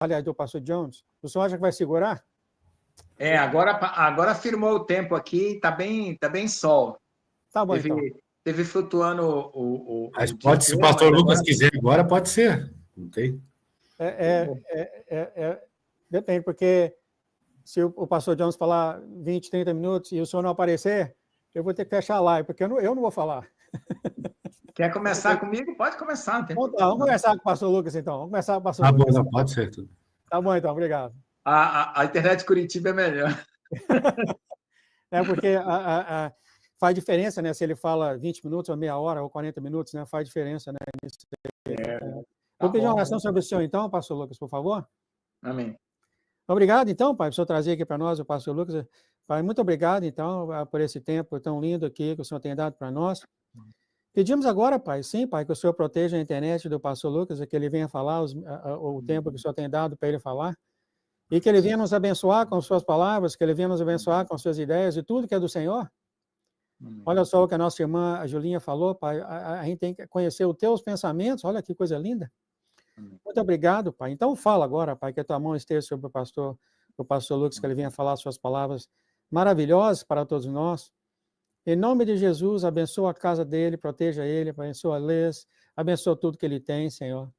aliás, do pastor Jones. O senhor acha que vai segurar? Agora firmou o tempo aqui, tá bem sol. Tá bom, então. Teve flutuando Mas pode, se o pastor Lucas quiser agora, pode ser. Não tem? Depende, porque se o pastor Jones falar 20, 30 minutos e o senhor não aparecer, eu vou ter que fechar a live, porque eu não vou falar. Quer começar comigo? Pode começar, não tem problema. Vamos começar com o pastor Lucas, então. Vamos começar com o pastor Lucas. Lucas. Bom, pode ser tudo. Tá bom, então. Obrigado. A internet de Curitiba é melhor. Porque faz diferença, né? Se ele fala 20 minutos, ou meia hora, ou 40 minutos, né? Faz diferença, né? Vou pedir uma oração sobre o senhor, então, pastor Lucas, por favor. Amém. Obrigado, então, pai, por o senhor trazer aqui para nós o pastor Lucas. Pai, muito obrigado, então, por esse tempo tão lindo aqui que o senhor tem dado para nós. Pedimos agora, pai, sim, pai, que o senhor proteja a internet do pastor Lucas, que ele venha falar o tempo que o senhor tem dado para ele falar, e que ele venha nos abençoar com suas palavras, que ele venha nos abençoar com suas ideias e tudo que é do Senhor. Olha só o que a nossa irmã a Julinha falou, pai, a gente tem que conhecer os teus pensamentos, olha que coisa linda. Muito obrigado, pai. Então fala agora, pai, que a tua mão esteja sobre o pastor Lucas, que ele venha falar suas palavras maravilhosas para todos nós. Em nome de Jesus, abençoa a casa dele, proteja ele, abençoa a Liz, abençoa tudo que ele tem, Senhor.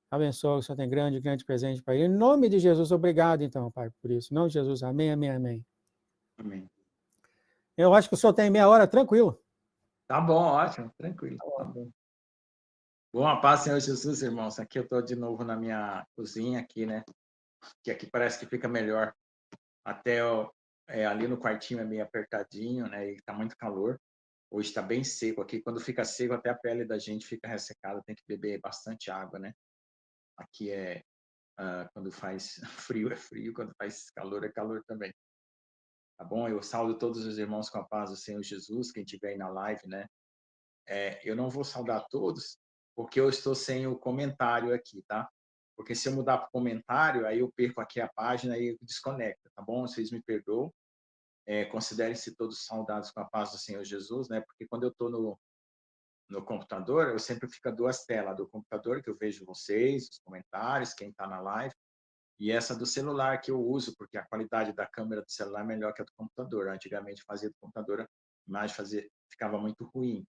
Abençoa, o Senhor tem grande presente para ele. Em nome de Jesus, obrigado, então, pai, por isso. Em nome de Jesus, amém, amém, amém. Amém. Eu acho que o senhor tem meia hora, tranquilo. Tá bom, ótimo, tranquilo. Tá bom. Bom, a paz, Senhor Jesus, irmãos. Aqui eu estou de novo na minha cozinha, aqui, né? Que aqui parece que fica melhor. Até ali no quartinho é meio apertadinho, né? E tá muito calor. Hoje está bem seco aqui. Quando fica seco, até a pele da gente fica ressecada. Tem que beber bastante água, né? Aqui quando faz frio é frio, quando faz calor é calor também. Tá bom? Eu saúdo todos os irmãos com a paz do Senhor Jesus, quem estiver aí na live, né? Eu não vou saudar todos, porque eu estou sem o comentário aqui, tá? Porque se eu mudar para o comentário, aí eu perco aqui a página e desconecta, tá bom? Vocês me perdoam. Considerem-se todos saudados com a paz do Senhor Jesus, né? Porque quando eu estou no computador, eu sempre fico duas telas do computador, que eu vejo vocês, os comentários, quem está na live, e essa do celular que eu uso, porque a qualidade da câmera do celular é melhor que a do computador. Antigamente fazia do computador, a imagem ficava muito ruim.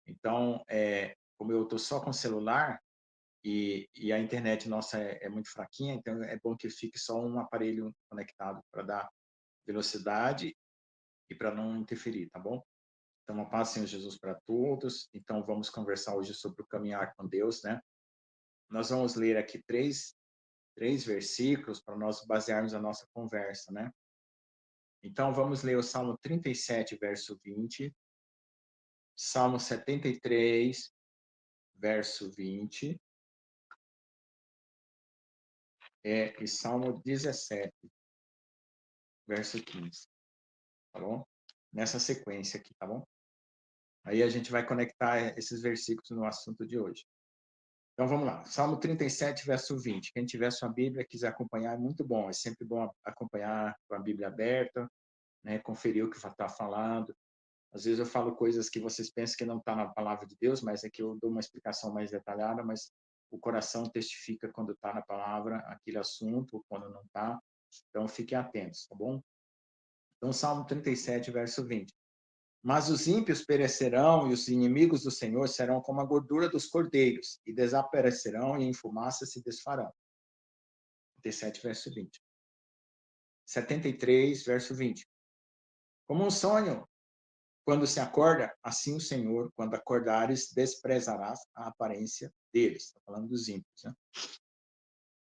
Então, como eu estou só com o celular e a internet nossa é muito fraquinha, então é bom que fique só um aparelho conectado para dar velocidade e para não interferir, tá bom? Então, uma paz, Senhor Jesus, para todos. Então, vamos conversar hoje sobre o caminhar com Deus, né? Nós vamos ler aqui três versículos para nós basearmos a nossa conversa, né? Então, vamos ler o Salmo 37, verso 20, Salmo 73, verso 20, e Salmo 17, verso 15, tá bom? Nessa sequência aqui, tá bom? Aí a gente vai conectar esses versículos no assunto de hoje. Então, vamos lá. Salmo 37, verso 20. Quem tiver sua Bíblia, quiser acompanhar, é muito bom. É sempre bom acompanhar com a Bíblia aberta, né? Conferir o que está falando. Às vezes eu falo coisas que vocês pensam que não está na palavra de Deus, mas é que eu dou uma explicação mais detalhada, mas o coração testifica quando está na palavra aquele assunto, ou quando não está. Então, fiquem atentos, tá bom? Então, Salmo 37, verso 20. Mas os ímpios perecerão e os inimigos do Senhor serão como a gordura dos cordeiros, e desaparecerão e em fumaça se desfarão. 37, verso 20. 73, verso 20. Como um sonho, quando se acorda, assim o Senhor, quando acordares, desprezarás a aparência deles. Está falando dos ímpios, né?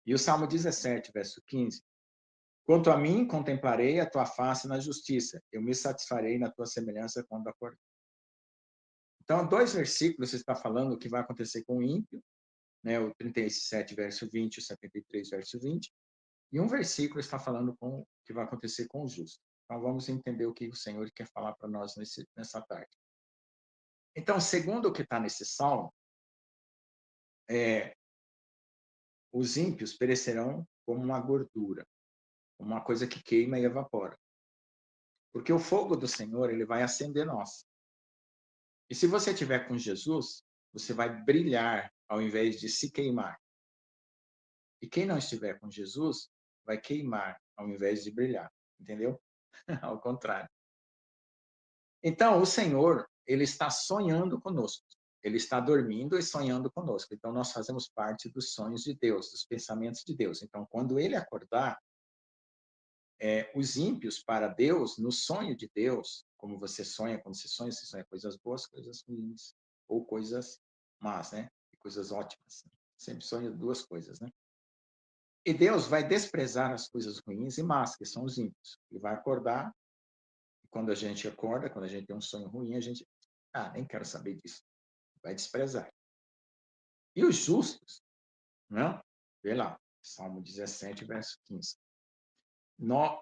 E o Salmo 17, verso 15. Quanto a mim, contemplarei a tua face na justiça. Eu me satisfarei na tua semelhança quando acordar. Então, dois versículos está falando o que vai acontecer com o ímpio, né? O 37, verso 20, o 73, verso 20. E um versículo está falando com o que vai acontecer com o justo. Então, vamos entender o que o Senhor quer falar para nós nessa tarde. Então, segundo o que está nesse salmo, os ímpios perecerão como uma gordura, uma coisa que queima e evapora. Porque o fogo do Senhor, ele vai acender nós. E se você estiver com Jesus, você vai brilhar ao invés de se queimar. E quem não estiver com Jesus vai queimar ao invés de brilhar, entendeu? Ao contrário. Então, o Senhor, ele está sonhando conosco. Ele está dormindo e sonhando conosco. Então, nós fazemos parte dos sonhos de Deus, dos pensamentos de Deus. Então, quando ele acordar, os ímpios para Deus, no sonho de Deus, como você sonha, quando você sonha coisas boas, coisas ruins, ou coisas más, né? E coisas ótimas. Sempre sonha duas coisas, né? E Deus vai desprezar as coisas ruins e más, que são os ímpios. Ele vai acordar, e quando a gente acorda, quando a gente tem um sonho ruim, a gente, nem quero saber disso. Vai desprezar. E os justos, não? Vê lá, Salmo 17, verso 15.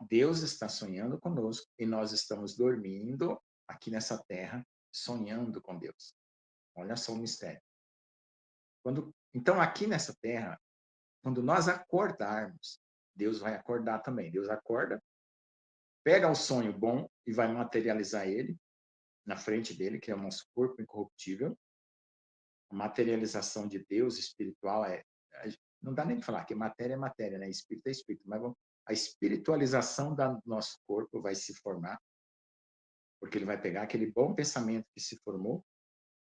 Deus está sonhando conosco e nós estamos dormindo aqui nessa terra, sonhando com Deus. Olha só o mistério. Então, aqui nessa terra, quando nós acordarmos, Deus vai acordar também. Deus acorda, pega o sonho bom e vai materializar ele na frente dele, que é o nosso corpo incorruptível. A materialização de Deus espiritual não dá nem para falar que matéria é matéria, né? Espírito é espírito, mas a espiritualização do nosso corpo vai se formar, porque ele vai pegar aquele bom pensamento que se formou,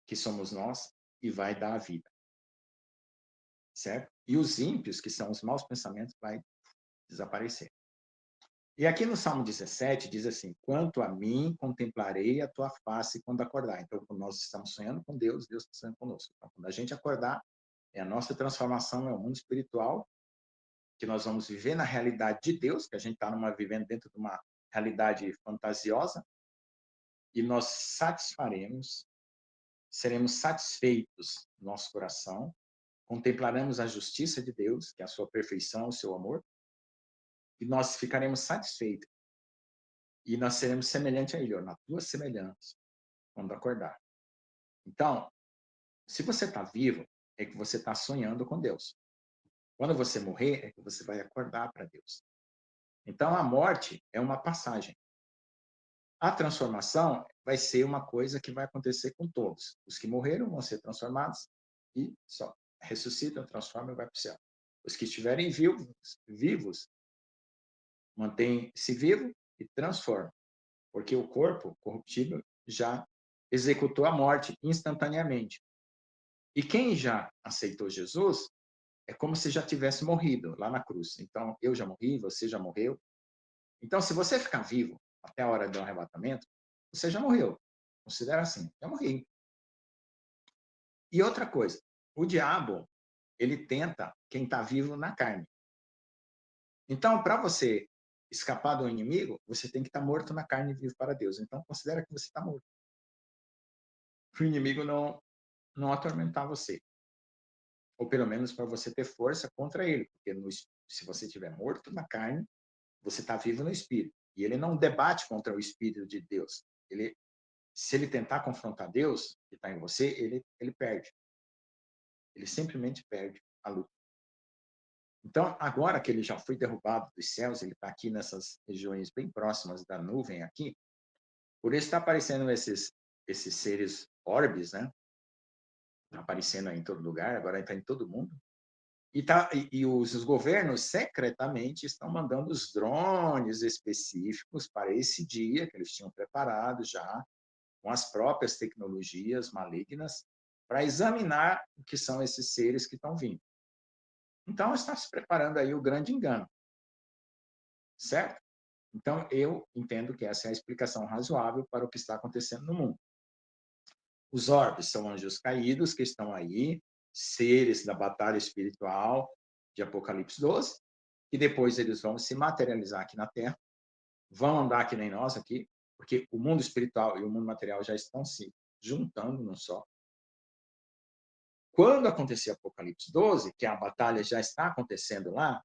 que somos nós, e vai dar a vida. Certo? E os ímpios, que são os maus pensamentos, vai desaparecer. E aqui no Salmo 17 diz assim: quanto a mim, contemplarei a tua face quando acordar. Então, quando nós estamos sonhando com Deus, Deus está sonhando conosco. Então, quando a gente acordar, a nossa transformação é o mundo espiritual, que nós vamos viver na realidade de Deus, que a gente está vivendo dentro de uma realidade fantasiosa, e nós satisfaremos, seremos satisfeitos no nosso coração, contemplaremos a justiça de Deus, que é a sua perfeição, o seu amor, e nós ficaremos satisfeitos. E nós seremos semelhantes a Ele, na tua semelhança, quando acordar. Então, se você está vivo, é que você está sonhando com Deus. Quando você morrer, é que você vai acordar para Deus. Então, a morte é uma passagem. A transformação vai ser uma coisa que vai acontecer com todos. Os que morreram vão ser transformados e só ressuscitam, transformam e vai para o céu. Os que estiverem vivos mantêm-se vivo e transformam, porque o corpo corruptível já executou a morte instantaneamente. E quem já aceitou Jesus é como se já tivesse morrido lá na cruz. Então, eu já morri, você já morreu. Então, se você ficar vivo até a hora do arrebatamento, você já morreu. Considera assim, já morri. E outra coisa, o diabo, ele tenta quem está vivo na carne. Então, para você escapar do inimigo, você tem que estar morto na carne e vivo para Deus. Então, considera que você está morto. Para o inimigo não atormentar você. Ou pelo menos para você ter força contra ele. Porque se você estiver morto na carne, você está vivo no espírito. E ele não debate contra o espírito de Deus. Se ele tentar confrontar Deus, que está em você, ele perde. Ele simplesmente perde a luta. Então, agora que ele já foi derrubado dos céus, ele está aqui nessas regiões bem próximas da nuvem aqui, por isso está aparecendo esses seres orbes, né? Está aparecendo aí em todo lugar, agora está em todo mundo. E os governos secretamente estão mandando os drones específicos para esse dia que eles tinham preparado já, com as próprias tecnologias malignas, para examinar o que são esses seres que estão vindo. Então, está se preparando aí o grande engano. Certo? Então, eu entendo que essa é a explicação razoável para o que está acontecendo no mundo. Os orbes são anjos caídos que estão aí, seres da batalha espiritual de Apocalipse 12, e depois eles vão se materializar aqui na Terra, vão andar que nem nós aqui, porque o mundo espiritual e o mundo material já estão se juntando num só. Quando acontecer Apocalipse 12, que a batalha já está acontecendo lá,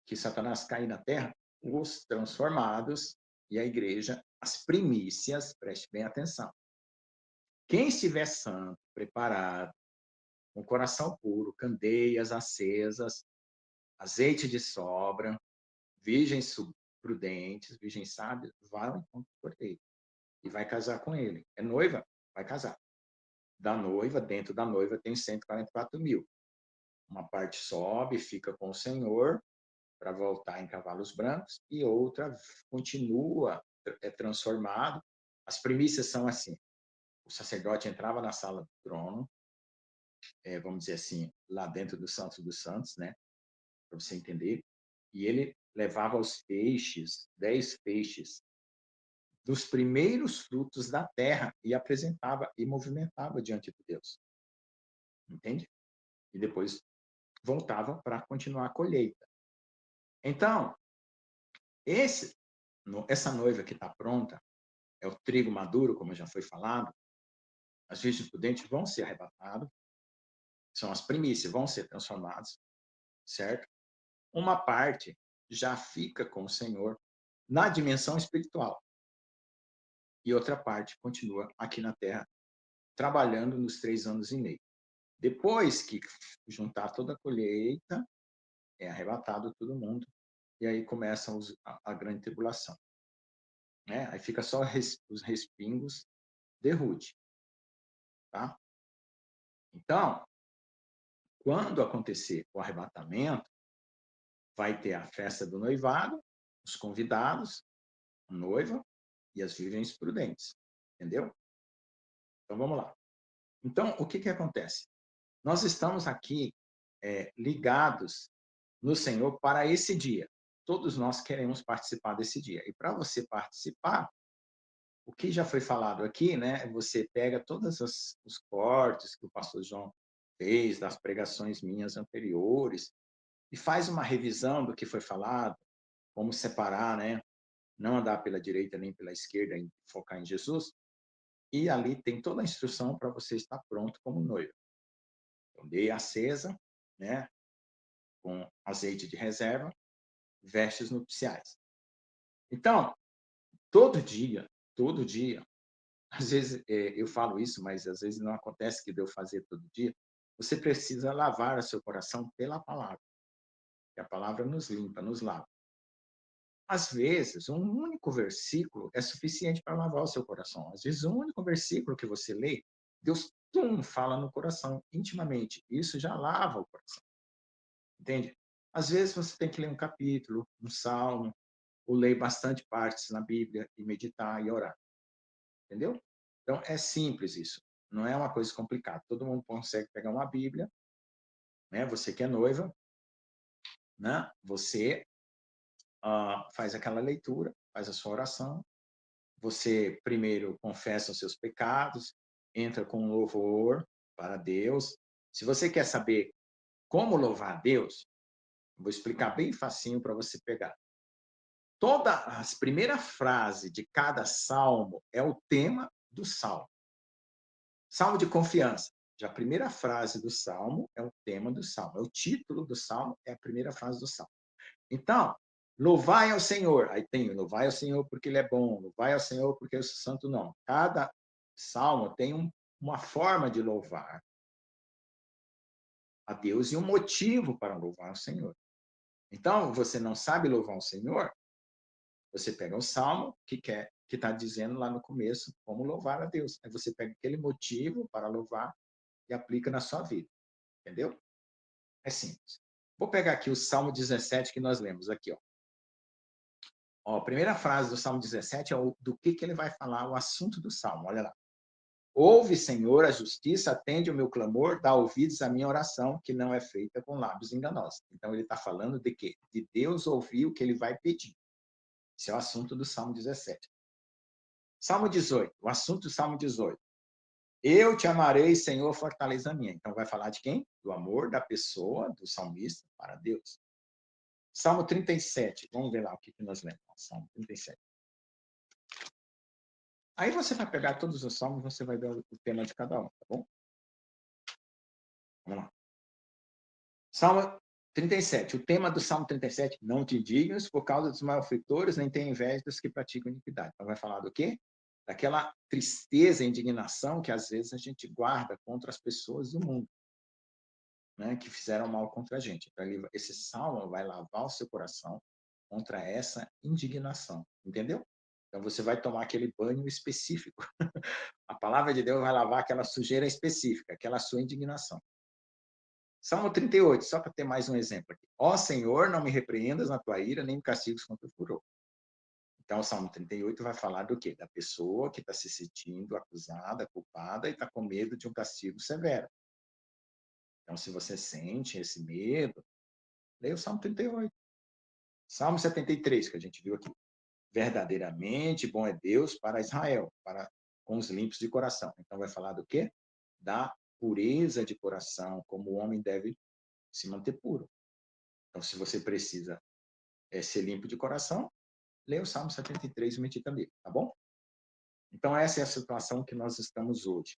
que Satanás cai na Terra, os transformados e a igreja, as primícias, preste bem atenção. Quem estiver santo, preparado, com coração puro, candeias acesas, azeite de sobra, virgens prudentes, virgens sábias, vai ao encontro do cordeiro e vai casar com ele. É noiva? Vai casar. Da noiva, dentro da noiva, tem 144 mil. Uma parte sobe, fica com o Senhor, para voltar em cavalos brancos, e outra continua transformado. As primícias são assim: o sacerdote entrava na sala do trono, vamos dizer assim, lá dentro do Santo dos Santos, né, para você entender, e ele levava os peixes, 10 peixes, dos primeiros frutos da terra, e apresentava e movimentava diante de Deus. Entende? E depois voltava para continuar a colheita. Então, essa noiva que está pronta, é o trigo maduro, como já foi falado, as virgens prudentes vão ser arrebatadas, são as primícias, vão ser transformadas, certo? Uma parte já fica com o Senhor na dimensão espiritual, e outra parte continua aqui na Terra, trabalhando nos 3 anos e meio. Depois que juntar toda a colheita, é arrebatado todo mundo, e aí começa a grande tribulação. Né? Aí fica só os respingos de Ruth. Tá? Então, quando acontecer o arrebatamento, vai ter a festa do noivado, os convidados, a noiva e as virgens prudentes. Entendeu? Então, vamos lá. Então, o que acontece? Nós estamos aqui ligados no Senhor para esse dia. Todos nós queremos participar desse dia. E para você participar, o que já foi falado aqui, né? Você pega todos os cortes que o pastor João fez, das pregações minhas anteriores, e faz uma revisão do que foi falado, como separar, né? Não andar pela direita nem pela esquerda, e focar em Jesus. E ali tem toda a instrução para você estar pronto como noivo. Candeia acesa, né? Com azeite de reserva, vestes nupciais. Então, todo dia, às vezes eu falo isso, mas às vezes não acontece que de eu fazer todo dia, você precisa lavar o seu coração pela palavra. Que a palavra nos limpa, nos lava. Às vezes, um único versículo é suficiente para lavar o seu coração. Às vezes, um único versículo que você lê, Deus fala no coração intimamente. Isso já lava o coração. Entende? Às vezes, você tem que ler um capítulo, um salmo, ou ler bastante partes na Bíblia e meditar e orar. Entendeu? Então, é simples isso. Não é uma coisa complicada. Todo mundo consegue pegar uma Bíblia, né? Você que é noiva, né? Você faz aquela leitura, faz a sua oração. Você primeiro confessa os seus pecados, entra com louvor para Deus. Se você quer saber como louvar a Deus, vou explicar bem facinho para você pegar. Toda a primeira frase de cada salmo é o tema do salmo. Salmo de confiança. Já a primeira frase do salmo é o tema do salmo. É o título do salmo, é a primeira frase do salmo. Então, louvai ao Senhor. Aí tem, louvai ao Senhor porque Ele é bom. Louvai ao Senhor porque eu sou santo, não. Cada salmo tem uma forma de louvar a Deus e um motivo para louvar o Senhor. Então, você não sabe louvar o Senhor, você pega o salmo que está dizendo lá no começo como louvar a Deus. Aí você pega aquele motivo para louvar e aplica na sua vida. Entendeu? É simples. Vou pegar aqui o Salmo 17 que nós lemos aqui, ó. Ó, a primeira frase do Salmo 17 é do que ele vai falar, o assunto do Salmo. Olha lá. Ouve, Senhor, a justiça, atende o meu clamor, dá ouvidos à minha oração, que não é feita com lábios enganosos. Então, ele está falando de quê? De Deus ouvir o que ele vai pedir. Esse é o assunto do Salmo 17. Salmo 18, o assunto do Salmo 18. Eu te amarei, Senhor, fortaleza minha. Então, vai falar de quem? Do amor da pessoa, do salmista, para Deus. Salmo 37, vamos ver lá o que nós lemos. Salmo 37. Aí você vai pegar todos os salmos, você vai ver o tema de cada um, tá bom? Vamos lá. Salmo 37. O tema do Salmo 37, não te indignes por causa dos malfeitores, nem tenha inveja dos que praticam iniquidade. Então vai falar do quê? Daquela tristeza e indignação que às vezes a gente guarda contra as pessoas do mundo, né, que fizeram mal contra a gente. Então, esse salmo vai lavar o seu coração contra essa indignação, entendeu? Então, você vai tomar aquele banho específico. A palavra de Deus vai lavar aquela sujeira específica, aquela sua indignação. Salmo 38, só para ter mais um exemplo aqui. Ó Senhor, não me repreendas na tua ira, nem me castigues com teu furor. Então, o Salmo 38 vai falar do quê? Da pessoa que está se sentindo acusada, culpada e está com medo de um castigo severo. Então, se você sente esse medo, leia o Salmo 38. Salmo 73, que a gente viu aqui. Verdadeiramente bom é Deus para Israel, para com os limpos de coração. Então, vai falar do quê? Da pureza de coração, como o homem deve se manter puro. Então, se você precisa ser limpo de coração, leia o Salmo 73 e medita nele, tá bom? Então, essa é a situação que nós estamos hoje.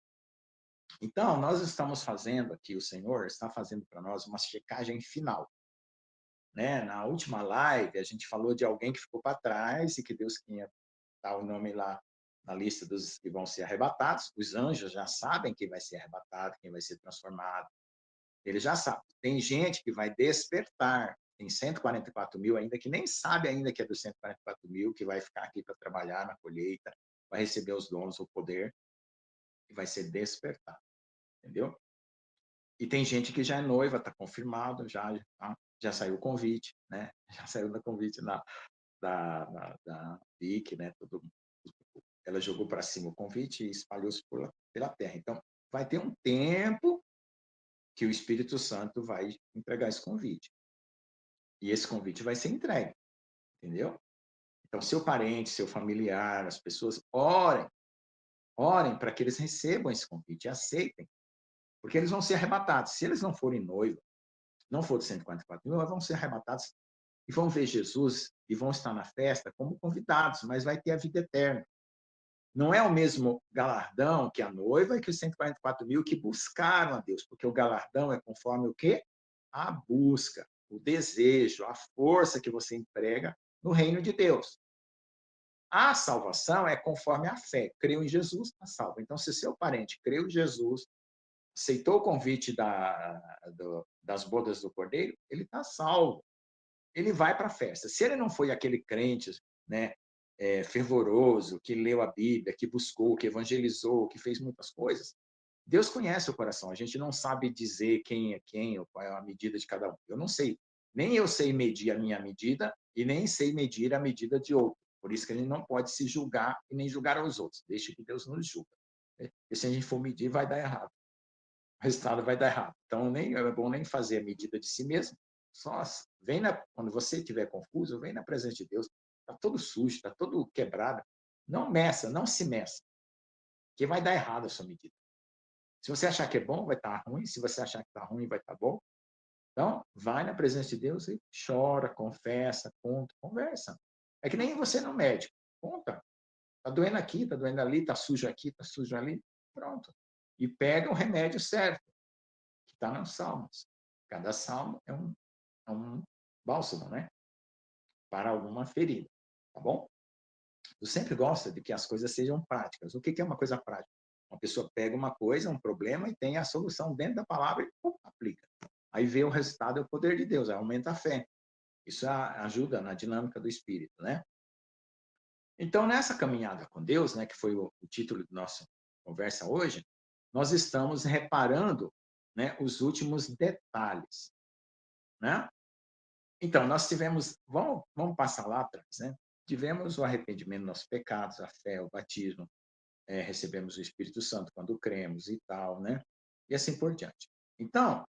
Então, nós estamos fazendo aqui, o Senhor está fazendo para nós uma checagem final. Né? Na última live, a gente falou de alguém que ficou para trás e que Deus tinha dar o nome lá na lista dos que vão ser arrebatados. Os anjos já sabem quem vai ser arrebatado, quem vai ser transformado. Eles já sabem. Tem gente que vai despertar. Tem 144 mil ainda que nem sabe ainda que é dos 144 mil, que vai ficar aqui para trabalhar na colheita, vai receber os dons, o poder, e vai ser despertado. Entendeu? E tem gente que já é noiva, está confirmado, já saiu o convite, né? Já saiu o convite da Vic, né? Ela jogou para cima o convite e espalhou-se pela terra. Então, vai ter um tempo que o Espírito Santo vai entregar esse convite. E esse convite vai ser entregue, entendeu? Então, seu parente, seu familiar, as pessoas, orem para que eles recebam esse convite e aceitem, porque eles vão ser arrebatados. Se eles não forem noiva, não for de 144 mil, eles vão ser arrebatados e vão ver Jesus e vão estar na festa como convidados, mas vai ter a vida eterna. Não é o mesmo galardão que a noiva e que os 144 mil que buscaram a Deus, porque o galardão é conforme o quê? A busca, o desejo, a força que você emprega no reino de Deus. A salvação é conforme a fé. Creu em Jesus, está salvo. Então, se seu parente creu em Jesus, aceitou o convite das bodas do Cordeiro, ele está salvo. Ele vai para a festa. Se ele não foi aquele crente, né, fervoroso, que leu a Bíblia, que buscou, que evangelizou, que fez muitas coisas, Deus conhece o coração. A gente não sabe dizer quem é quem, ou qual é a medida de cada um. Eu não sei. Nem eu sei medir a minha medida e nem sei medir a medida de outro. Por isso que a gente não pode se julgar e nem julgar os outros. Deixa que Deus nos julga. E se a gente for medir, vai dar errado. O resultado vai dar errado. Então, é bom nem fazer a medida de si mesmo. Só quando você estiver confuso, vem na presença de Deus. Está todo sujo, está todo quebrado. Não se meça, que vai dar errado a sua medida. Se você achar que é bom, vai estar ruim. Se você achar que está ruim, vai estar bom. Então, vai na presença de Deus e chora, confessa, conta, conversa. É que nem você no médico. Conta. Está doendo aqui, está doendo ali, está sujo aqui, está sujo ali. Pronto. E pega o remédio certo, que está nos salmos. Cada salmo é um bálsamo, né? Para alguma ferida. Tá bom? Eu sempre gosto de que as coisas sejam práticas. O que é uma coisa prática? Uma pessoa pega uma coisa, um problema, e tem a solução dentro da palavra e aplica. Aí vê o resultado, é o poder de Deus, aí aumenta a fé. Isso ajuda na dinâmica do espírito, né? Então, nessa caminhada com Deus, né, que foi o título da nossa conversa hoje, nós estamos reparando, né, os últimos detalhes, né? Então, nós tivemos, vamos passar lá atrás, né? Tivemos o arrependimento dos nossos pecados, a fé, o batismo, recebemos o Espírito Santo quando cremos e tal, né? E assim por diante. Então,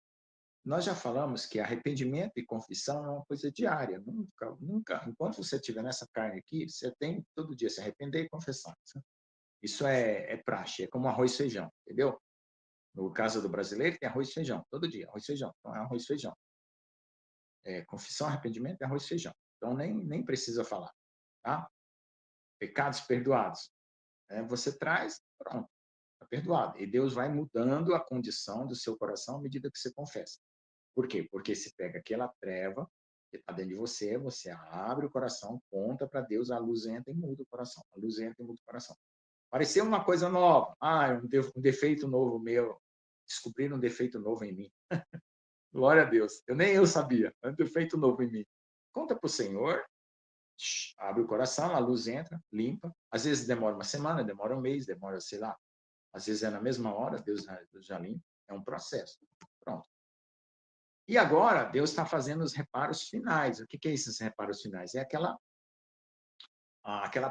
nós já falamos que arrependimento e confissão é uma coisa diária. Nunca, enquanto você estiver nessa carne aqui, você tem todo dia se arrepender e confessar. Isso é praxe, é como arroz e feijão, entendeu? No caso do brasileiro, tem arroz e feijão, todo dia, arroz e feijão. Então, é arroz e feijão. Confissão, arrependimento é arroz e feijão. Então, nem precisa falar, tá? Pecados perdoados. Você traz, pronto, está perdoado. E Deus vai mudando a condição do seu coração à medida que você confessa. Por quê? Porque se pega aquela treva que está dentro de você, você abre o coração, conta para Deus, a luz entra e muda o coração. A luz entra e muda o coração. Pareceu uma coisa nova. Um defeito novo meu. Descobriram um defeito novo em mim. Glória a Deus. Nem eu sabia. É um defeito novo em mim. Conta para o Senhor, abre o coração, a luz entra, limpa. Às vezes demora uma semana, demora um mês, demora, sei lá. Às vezes é na mesma hora, Deus já limpa. É um processo. Pronto. E agora, Deus está fazendo os reparos finais. O que é esses reparos finais? É aquela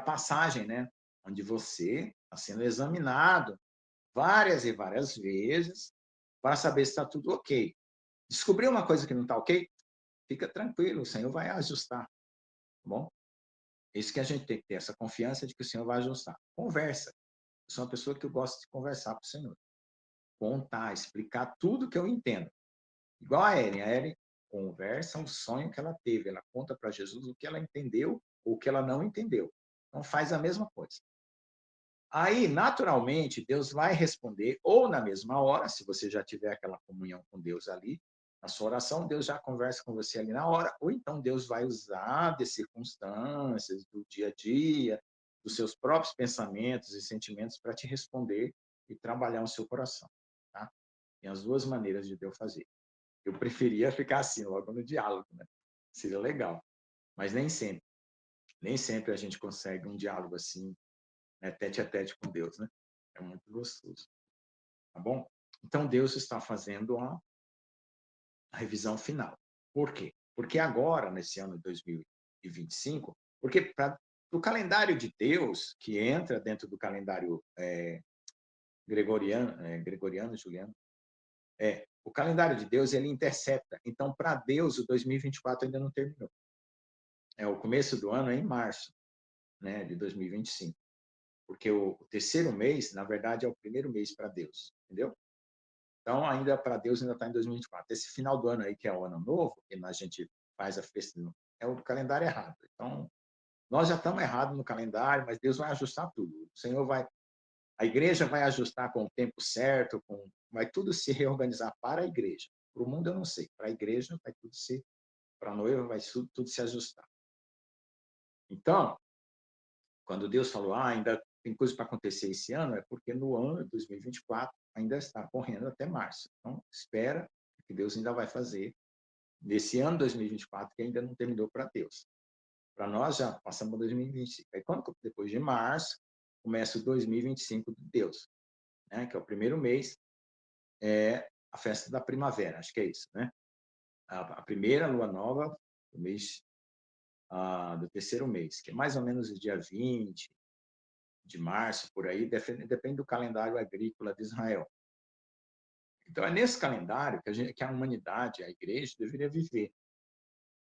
passagem, né? Onde você está sendo examinado várias e várias vezes para saber se está tudo ok. Descobriu uma coisa que não está ok? Fica tranquilo, o Senhor vai ajustar, tá bom? Isso que a gente tem que ter, essa confiança de que o Senhor vai ajustar. Conversa. Eu sou uma pessoa que eu gosto de conversar com o Senhor. Contar, explicar tudo que eu entendo. Igual a Ellen conversa um sonho que ela teve, ela conta para Jesus o que ela entendeu ou o que ela não entendeu. Então faz a mesma coisa. Aí, naturalmente, Deus vai responder, ou na mesma hora, se você já tiver aquela comunhão com Deus ali, na sua oração, Deus já conversa com você ali na hora, ou então Deus vai usar de circunstâncias, do dia a dia, dos seus próprios pensamentos e sentimentos para te responder e trabalhar o seu coração, tá? Tem as duas maneiras de Deus fazer. Eu preferia ficar assim, logo no diálogo, né? Seria legal, mas nem sempre. Nem sempre a gente consegue um diálogo assim, né, tete a tete com Deus, né? É muito gostoso, tá bom? Então, Deus está fazendo a revisão final. Por quê? Porque agora, nesse ano de 2025, porque o calendário de Deus, que entra dentro do calendário gregoriano, Juliano, o calendário de Deus, ele intercepta. Então, para Deus, o 2024 ainda não terminou. O começo do ano é em março, né, de 2025. Porque o terceiro mês, na verdade, é o primeiro mês para Deus, entendeu? Então, ainda para Deus, ainda está em 2024. Esse final do ano aí, que é o ano novo, que a gente faz a festa, é o calendário errado. Então, nós já estamos errados no calendário, mas Deus vai ajustar tudo. O Senhor vai, a igreja vai ajustar com o tempo certo, vai tudo se reorganizar para a igreja. Para o mundo, eu não sei. Para a igreja, vai tudo se, para a noiva, vai tudo se ajustar. Então, quando Deus falou, ainda tem coisa para acontecer esse ano, é porque no ano de 2024 ainda está correndo até março. Então, espera que Deus ainda vai fazer nesse ano 2024, que ainda não terminou para Deus. Para nós, já passamos 2025. Aí, depois de março, começa o 2025 de Deus, né? Que é o primeiro mês, é a festa da primavera, acho que é isso, né? A primeira lua nova, o mês do terceiro mês, que é mais ou menos o dia 20 de março, por aí, depende do calendário agrícola de Israel. Então, é nesse calendário que a humanidade, a igreja, deveria viver.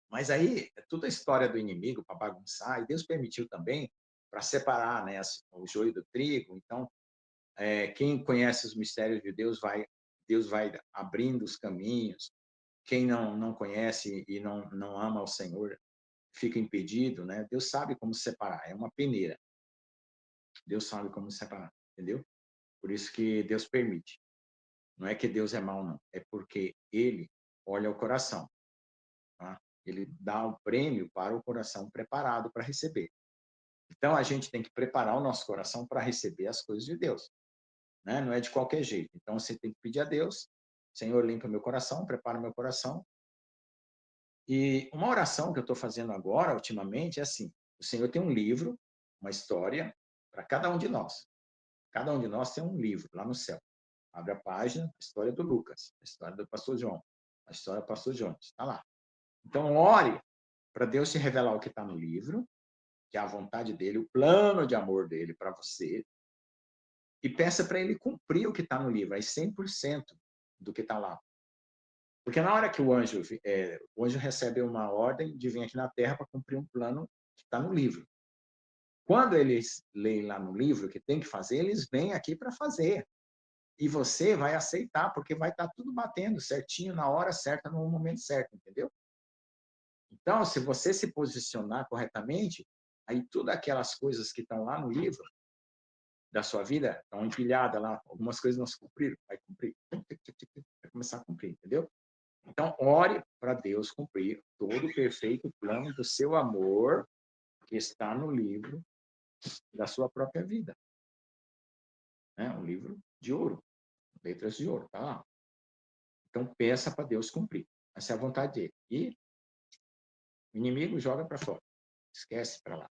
Mas aí, é toda a história do inimigo para bagunçar, e Deus permitiu também para separar, né, o joio do trigo. Então, quem conhece os mistérios de Deus vai abrindo os caminhos. Quem não conhece e não ama o Senhor fica impedido, né? Deus sabe como separar, é uma peneira. Deus sabe como separar, entendeu? Por isso que Deus permite. Não é que Deus é mau, não. É porque Ele olha o coração. Tá? Ele dá o prêmio para o coração preparado para receber. Então, a gente tem que preparar o nosso coração para receber as coisas de Deus. Né? Não é de qualquer jeito. Então, você tem que pedir a Deus, Senhor, limpa meu coração, prepara meu coração. E uma oração que eu estou fazendo agora, ultimamente, é assim. O Senhor tem um livro, uma história, para cada um de nós. Cada um de nós tem um livro lá no céu. Abre a página, a história do Lucas, a história do pastor João, a história do pastor Jones, está lá. Então, ore para Deus te revelar o que está no livro, que é a vontade dele, o plano de amor dele para você, e peça para ele cumprir o que está no livro, aí 100% do que está lá. Porque na hora que o anjo recebe uma ordem de vir aqui na Terra para cumprir um plano que está no livro. Quando eles leem lá no livro o que tem que fazer, eles vêm aqui para fazer. E você vai aceitar, porque vai estar tudo batendo certinho, na hora certa, no momento certo, entendeu? Então, se você se posicionar corretamente, aí todas aquelas coisas que estão lá no livro da sua vida estão empilhadas lá, algumas coisas não se cumpriram, vai cumprir, vai começar a cumprir, entendeu? Então, ore para Deus cumprir todo o perfeito plano do seu amor que está no livro da sua própria vida. Um livro de ouro, letras de ouro, tá lá. Então, peça para Deus cumprir. Essa é a vontade dele. E o inimigo joga para fora. Esquece para lá.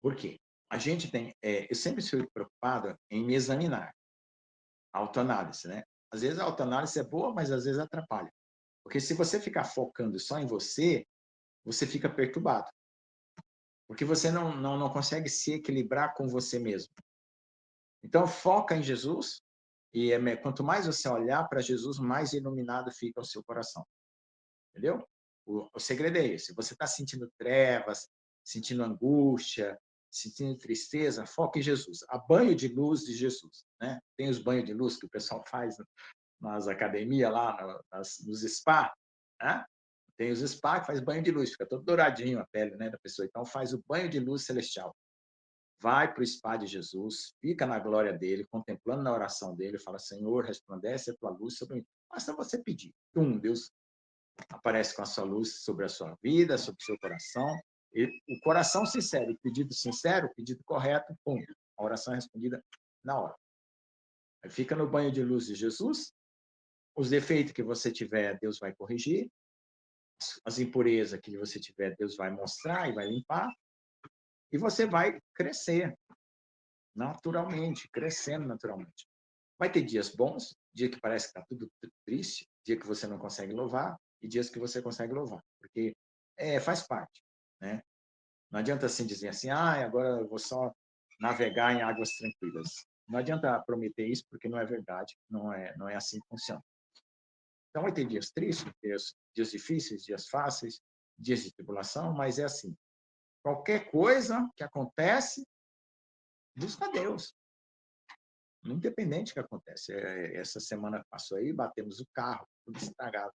Por quê? A gente tem... eu sempre sou preocupado em me examinar. Autoanálise, né? Às vezes a autoanálise é boa, mas às vezes atrapalha. Porque se você ficar focando só em você, você fica perturbado. Porque você não consegue se equilibrar com você mesmo. Então, foca em Jesus, e quanto mais você olhar para Jesus, mais iluminado fica o seu coração. Entendeu? O segredo é esse. Você está sentindo trevas, sentindo angústia, sentindo tristeza, foca em Jesus. A banho de luz de Jesus. Né? Tem os banhos de luz que o pessoal faz nas academias, lá nos spa. Né? Tem os spa que faz banho de luz, fica todo douradinho a pele, né, da pessoa. Então, faz o banho de luz celestial. Vai para o spa de Jesus, fica na glória dele, contemplando na oração dele, fala, Senhor, resplandece a tua luz sobre mim. Basta você pedir. Deus aparece com a sua luz sobre a sua vida, sobre o seu coração. E o coração sincero, o pedido correto, pum, a oração é respondida na hora. Aí fica no banho de luz de Jesus, os defeitos que você tiver, Deus vai corrigir, as impurezas que você tiver, Deus vai mostrar e vai limpar, e você vai crescer naturalmente, crescendo naturalmente. Vai ter dias bons, dia que parece que está tudo triste, dia que você não consegue louvar, e dias que você consegue louvar, porque faz parte, né? Não adianta assim dizer assim, agora eu vou só navegar em águas tranquilas. Não adianta prometer isso, porque não é verdade, não é assim que funciona. Então vai ter dias tristes, dias difíceis, dias fáceis, dias de tribulação, mas é assim, qualquer coisa que acontece, busca Deus. Independente do que acontece. Essa semana passou aí, batemos o carro, tudo estragado.